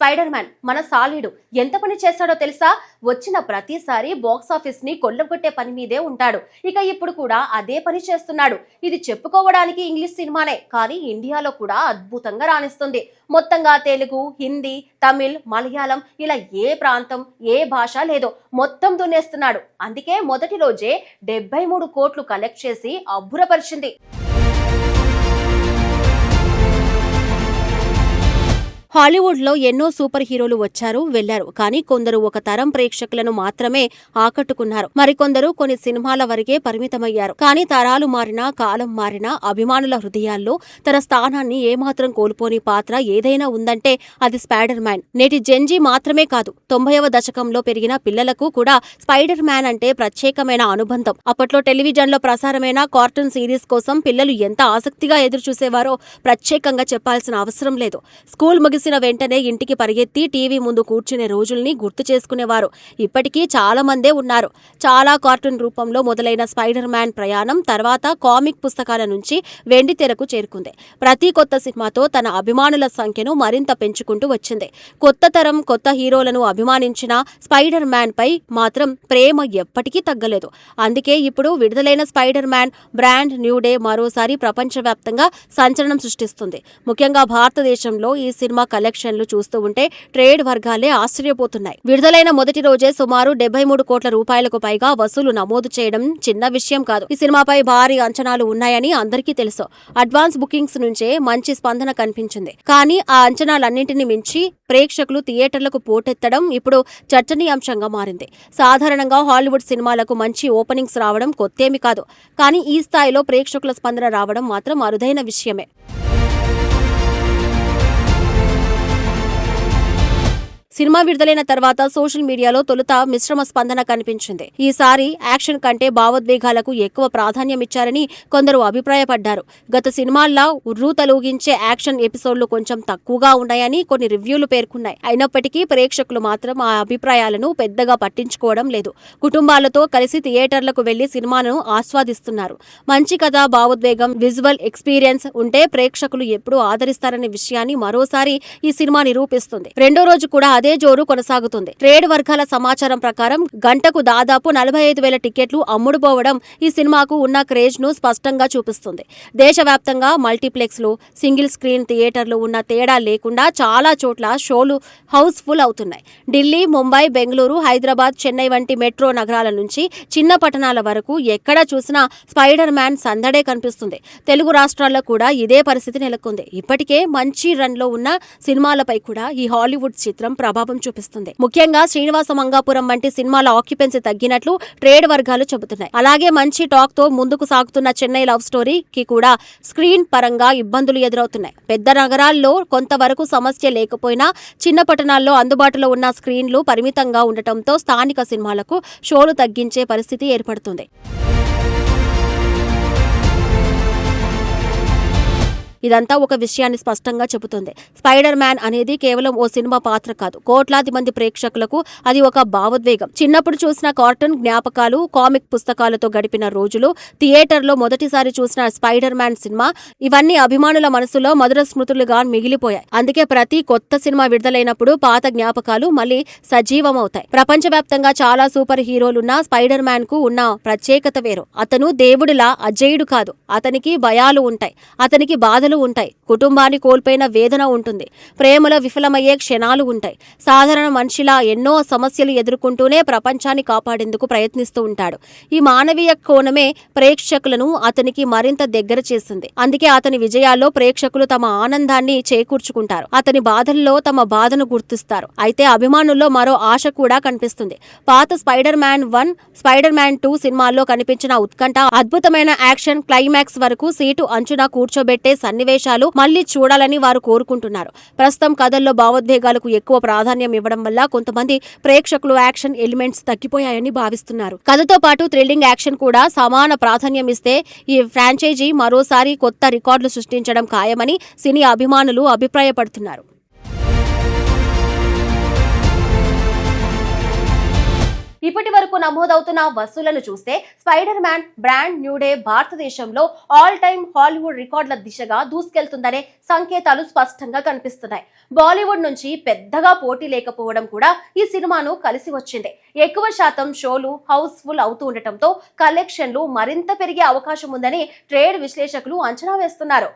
Spider man మన సాలీడు ఎంత పని చేస్తాడో తెలుసా? వచ్చిన ప్రతిసారి బాక్స్ ఆఫీస్ ని కొల్లగొట్టే పని మీదే ఉంటాడు. ఇక ఇప్పుడు కూడా అదే పని చేస్తున్నాడు. ఇది చెప్పుకోవడానికి ఇంగ్లీష్ సినిమానే, కానీ ఇండియాలో కూడా అద్భుతంగా రాణిస్తుంది. మొత్తంగా తెలుగు, హిందీ, తమిళ్, మలయాళం ఇలా ఏ ప్రాంతం ఏ భాష లేదో మొత్తం దున్నేస్తున్నాడు. అందుకే మొదటి రోజే 73 కోట్లు కలెక్ట్ చేసి అబ్బురపరిచింది. హాలీవుడ్ లో ఎన్నో సూపర్ హీరోలు వచ్చారు వెళ్లారు, కానీ కొందరు ఒక తరం ప్రేక్షకులను మాత్రమే ఆకట్టుకున్నారు. మరికొందరు కొన్ని సినిమాల వరకే పరిమితమయ్యారు. కానీ తరాలు మారినా కాలం మారినా అభిమానుల హృదయాల్లో తన స్థానాన్ని ఏమాత్రం కోల్పోని పాత్ర ఏదైనా ఉందంటే అది స్పైడర్ మ్యాన్. నేటి జెన్జీ మాత్రమే కాదు, 90వ దశకంలో పెరిగిన పిల్లలకు కూడా స్పైడర్ మ్యాన్ అంటే ప్రత్యేకమైన అనుబంధం. అప్పట్లో టెలివిజన్ లో ప్రసారమైన కార్టూన్ సిరీస్ కోసం పిల్లలు ఎంత ఆసక్తిగా ఎదురుచూసేవారో ప్రత్యేకంగా చెప్పాల్సిన అవసరం లేదు. స్కూల్ ముగిసిన వెంటనే ఇంటికి పరిగెత్తి టీవీ ముందు కూర్చునే రోజుల్ని గుర్తు చేసుకునేవారు ఇప్పటికీ చాలా మందే ఉన్నారు. చాలా కార్టూన్ రూపంలో మొదలైన స్పైడర్ మ్యాన్ ప్రయాణం తర్వాత కామిక్ పుస్తకాల నుంచి వెండి తెరకు చేరుకుంది. ప్రతి కొత్త సినిమాతో తన అభిమానుల సంఖ్యను మరింత పెంచుకుంటూ వచ్చింది. కొత్త తరం కొత్త హీరోలను అభిమానించిన స్పైడర్ మ్యాన్ పై మాత్రం ప్రేమ ఎప్పటికీ తగ్గలేదు. అందుకే ఇప్పుడు విడుదలైన spider man brand new day మరోసారి ప్రపంచవ్యాప్తంగా సంచలనం సృష్టిస్తుంది. ముఖ్యంగా భారతదేశంలో ఈ సినిమా కలెక్షన్లు చూస్తూ ఉంటే ట్రేడ్ వర్గాలే ఆశ్చర్యపోతున్నాయి. విడుదలైన మొదటి రోజే సుమారు 73 కోట్ల రూపాయలకు పైగా వసూలు నమోదు చేయడం చిన్న విషయం కాదు. ఈ సినిమాపై భారీ అంచనాలు ఉన్నాయని అందరికీ తెలుసు. అడ్వాన్స్ బుకింగ్స్ నుంచే మంచి స్పందన కనిపించింది. కానీ ఆ అంచనాలన్నింటినీ మించి ప్రేక్షకులు థియేటర్లకు పోటెత్తడం ఇప్పుడు చర్చనీయాంశంగా మారింది. సాధారణంగా హాలీవుడ్ సినిమాలకు మంచి ఓపెనింగ్స్ రావడం కొత్తేమి కాదు, కానీ ఈ స్థాయిలో ప్రేక్షకుల స్పందన రావడం మాత్రం అరుదైన విషయమే. సినిమా విడుదలైన తర్వాత సోషల్ మీడియాలో తొలుత మిశ్రమ స్పందన కనిపించింది. ఈసారి యాక్షన్ కంటే భావోద్వేగాలకు ఎక్కువ ప్రాధాన్యమిచ్చారని కొందరు అభిప్రాయపడ్డారు. గత సినిమాల్లా ఉర్రూతలూగించే యాక్షన్ ఎపిసోడ్లు కొంచెం తక్కువగా ఉన్నాయని కొన్ని రివ్యూలు పేర్కొన్నాయి. అయినప్పటికీ ప్రేక్షకులు మాత్రం ఆ అభిప్రాయాలను పెద్దగా పట్టించుకోవడం లేదు. కుటుంబాలతో కలిసి థియేటర్లకు వెళ్లి సినిమాను ఆస్వాదిస్తున్నారు. మంచి కథ, భావోద్వేగం, విజువల్ ఎక్స్పీరియన్స్ ఉంటే ప్రేక్షకులు ఎప్పుడూ ఆదరిస్తారనే విషయాన్ని మరోసారి ఈ సినిమా నిరూపిస్తుంది. రెండో రోజు కూడా అదే జోరు కొనసాగుతుంది. ట్రేడ్ వర్గాల సమాచారం ప్రకారం గంటకు దాదాపు 45,000 టికెట్లు అమ్ముడుపోవడం ఈ సినిమాకు ఉన్న క్రేజ్ ను స్పష్టంగా చూపిస్తుంది. దేశవ్యాప్తంగా మల్టీప్లెక్స్ లు, సింగిల్ స్క్రీన్ థియేటర్లు ఉన్న తేడా లేకుండా చాలా చోట్ల షోలు హౌస్ ఫుల్ అవుతున్నాయి. ఢిల్లీ, ముంబై, బెంగళూరు, హైదరాబాద్, చెన్నై వంటి మెట్రో నగరాల నుంచి చిన్న పట్టణాల వరకు ఎక్కడ చూసినా స్పైడర్ మ్యాన్ సందడే కనిపిస్తుంది. తెలుగు రాష్ట్రాల్లో కూడా ఇదే పరిస్థితి నెలకొంది. ఇప్పటికే మంచి రన్ లో ఉన్న సినిమాలపై కూడా ఈ హాలీవుడ్ చిత్రం ప్రభావం చూపిస్తుంది. ముఖ్యంగా శ్రీనివాస మంగాపురం వంటి సినిమాల ఆక్యుపెన్సీ తగ్గినట్లు ట్రేడ్ వర్గాలు చెబుతున్నాయి. అలాగే మంచి టాక్ తో ముందుకు సాగుతున్న చెన్నై లవ్ స్టోరీకి కూడా స్క్రీన్ పరంగా ఇబ్బందులు ఎదురవుతున్నాయి. పెద్ద నగరాల్లో కొంతవరకు సమస్య లేకపోయినా చిన్న పట్టణాల్లో అందుబాటులో ఉన్న స్క్రీన్లు పరిమితంగా ఉండటంతో స్థానిక సినిమాలకు షోలు తగ్గించే పరిస్థితి ఏర్పడుతుంది. ఇదంతా ఒక విషయాన్ని స్పష్టంగా చెబుతుంది. స్పైడర్ మ్యాన్ అనేది కేవలం ఓ సినిమా పాత్ర కాదు, కోట్లాది మంది ప్రేక్షకులకు అది ఒక భావోద్వేగం. చిన్నప్పుడు చూసిన కార్టూన్ జ్ఞాపకాలు, కామిక్ పుస్తకాలతో గడిపిన రోజులు, థియేటర్లో మొదటిసారి చూసిన స్పైడర్ మ్యాన్ సినిమా, ఇవన్నీ అభిమానుల మనసులో మధుర స్మృతులుగా మిగిలిపోయాయి. అందుకే ప్రతి కొత్త సినిమా విడుదలైనప్పుడు పాత జ్ఞాపకాలు మళ్లీ సజీవమవుతాయి. ప్రపంచవ్యాప్తంగా చాలా సూపర్ హీరోలున్న స్పైడర్ మ్యాన్ కు ఉన్న ప్రత్యేకత వేరు. అతను దేవుడిలా అజేయుడు కాదు. అతనికి భయాలు ఉంటాయి, అతనికి బాధలు ఉంటాయి, కుటుంబాన్ని కోల్పోయిన వేదన ఉంటుంది, ప్రేమలో విఫలమయ్యే క్షణాలు ఉంటాయి. సాధారణ మనిషిలా ఎన్నో సమస్యలు ఎదుర్కొంటూనే ప్రపంచాన్ని కాపాడేందుకు ప్రయత్నిస్తూ ఉంటాడు. ఈ మానవీయ కోణమే ప్రేక్షకులను అతనికి మరింత దగ్గర చేస్తుంది. అందుకే అతని విజయాల్లో ప్రేక్షకులు తమ ఆనందాన్ని చేకూర్చుకుంటారు, అతని బాధల్లో తమ బాధను గుర్తిస్తారు. అయితే అభిమానుల్లో మరో ఆశ కూడా కనిపిస్తుంది. పాత స్పైడర్ మ్యాన్ 1, స్పైడర్ మ్యాన్ 2 సినిమాల్లో కనిపించిన ఉత్కంఠ, అద్భుతమైన యాక్షన్ క్లైమాక్స్ వరకు సీటు అంచున కూర్చోబెట్టే సన్నివేశాలు మళ్లీ చూడాలని వారు కోరుకుంటున్నారు. ప్రస్తుతం కథల్లో భావోద్వేగాలకు ఎక్కువ ప్రాధాన్యం ఇవ్వడం వల్ల కొంతమంది ప్రేక్షకులు యాక్షన్ ఎలిమెంట్స్ తగ్గిపోయాయని భావిస్తున్నారు. కథతో పాటు థ్రిల్లింగ్ యాక్షన్ కూడా సమాన ప్రాధాన్యం ఇస్తే ఈ ఫ్రాంచైజీ మరోసారి కొత్త రికార్డులు సృష్టించడం ఖాయమని సినీ అభిమానులు అభిప్రాయపడుతున్నారు. ఇప్పటి వరకు నమోదవుతున్న వసూళ్లను చూస్తే spider man brand new day భారతదేశంలో ఆల్ టైమ్ హాలీవుడ్ రికార్డుల దిశగా దూసుకెళ్తుందనే సంకేతాలు స్పష్టంగా కనిపిస్తున్నాయి. బాలీవుడ్ నుంచి పెద్దగా పోటీ లేకపోవడం కూడా ఈ సినిమాను కలిసి వచ్చింది. ఎక్కువ శాతం షోలు హౌస్ఫుల్ అవుతూ ఉండటంతో కలెక్షన్లు మరింత పెరిగే అవకాశం ఉందని ట్రేడ్ విశ్లేషకులు అంచనా వేస్తున్నారు.